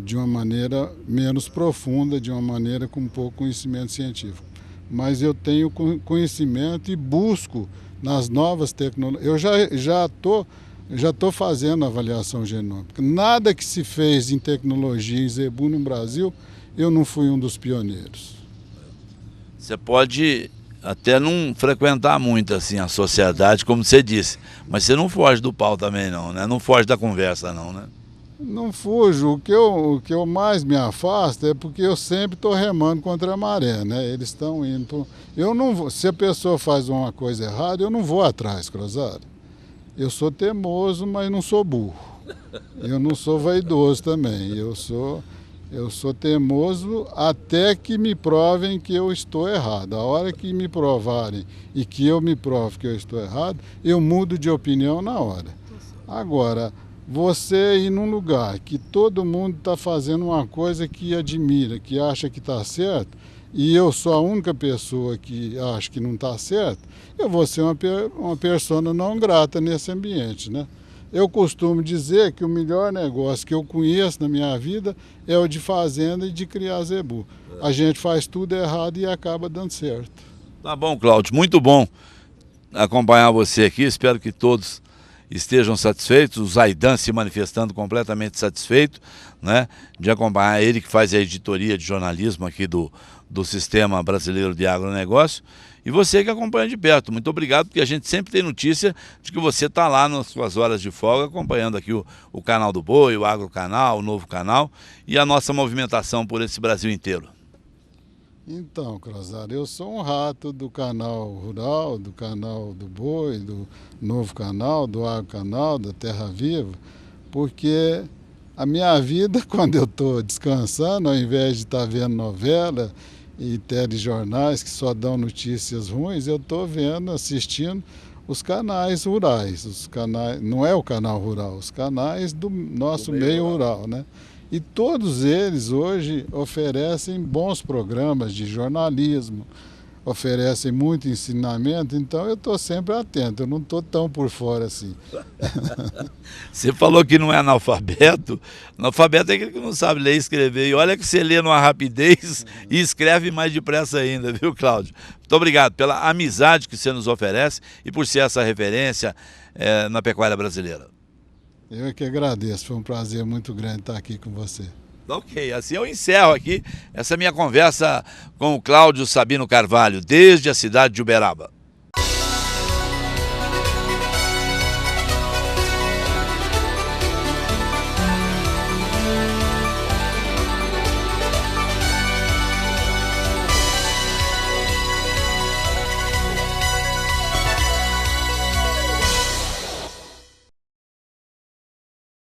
De uma maneira menos profunda, de uma maneira com pouco conhecimento científico. Mas eu tenho conhecimento e busco nas novas tecnologias. Eu já estou fazendo avaliação genômica. Nada que se fez em tecnologia em zebu no Brasil, eu não fui um dos pioneiros. Você pode até não frequentar muito assim a sociedade, como você disse, mas você não foge do pau também não, né? Não foge da conversa não, né? Não fujo. O que eu mais me afasto é porque eu sempre estou remando contra a maré, né? Eles estão indo... Eu não vou... Se a pessoa faz uma coisa errada, eu não vou atrás, Cruzado. Eu sou teimoso, mas não sou burro. Eu não sou vaidoso também. Eu sou teimoso até que me provem que eu estou errado. A hora que me provarem e que eu me provo que eu estou errado, eu mudo de opinião na hora. Agora, você ir num lugar que todo mundo está fazendo uma coisa que admira, que acha que está certo, e eu sou a única pessoa que acha que não está certo, eu vou ser uma persona não grata nesse ambiente, né? Eu costumo dizer que o melhor negócio que eu conheço na minha vida é o de fazenda e de criar zebu. A gente faz tudo errado e acaba dando certo. Tá bom, Cláudio, muito bom acompanhar você aqui, espero que todos estejam satisfeitos, o Zaidan se manifestando completamente satisfeito, né, de acompanhar ele que faz a editoria de jornalismo aqui do Sistema Brasileiro de Agronegócio, e você que acompanha de perto. Muito obrigado, porque a gente sempre tem notícia de que você está lá nas suas horas de folga acompanhando aqui o Canal do Boi, o Agrocanal, o Novo Canal e a nossa movimentação por esse Brasil inteiro. Então, Cruzado, eu sou um rato do Canal Rural, do Canal do Boi, do Novo Canal, do Agrocanal, da Terra Viva, porque a minha vida, quando eu estou descansando, ao invés de estar vendo novela e telejornais que só dão notícias ruins, eu estou vendo, assistindo os canais rurais, os canais, não é o canal rural, os canais do nosso meio rural, né? E todos eles hoje oferecem bons programas de jornalismo, oferecem muito ensinamento, então eu estou sempre atento, eu não estou tão por fora assim. Você falou que não é analfabeto. Analfabeto é aquele que não sabe ler e escrever. E olha que você lê numa rapidez e escreve mais depressa ainda, viu, Cláudio? Muito obrigado pela amizade que você nos oferece e por ser essa referência na pecuária brasileira. Eu é que agradeço, foi um prazer muito grande estar aqui com você. Ok, assim eu encerro aqui essa minha conversa com o Cláudio Sabino Carvalho, desde a cidade de Uberaba.